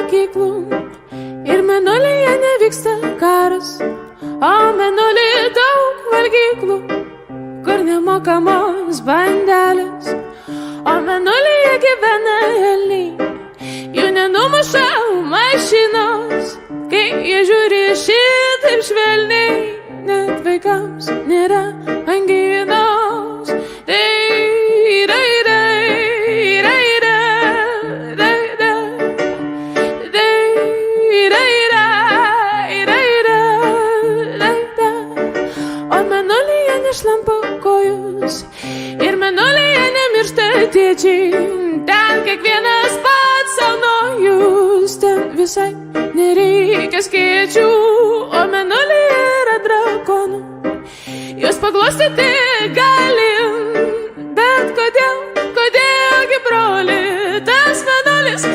mokyklų ir mėnulyje nevyksta karas, o mėnulyje daug valgyklų, kur nemokamos bandelės, o mėnulyje gyvena elniai, jų nenumuša mašinos, kai jie žiūri šitaip švelniai, net vaikams nėra anginos. O mėnulyje nešlampa kojos ir mėnulyje nemiršta tėčiai, ten kiekvienas pats savo nojus, ten visai nereikia skėčių, o mėnulyje yra drakonų, juos paglostyti galim, bet kodėlgi broli, tas mėnulis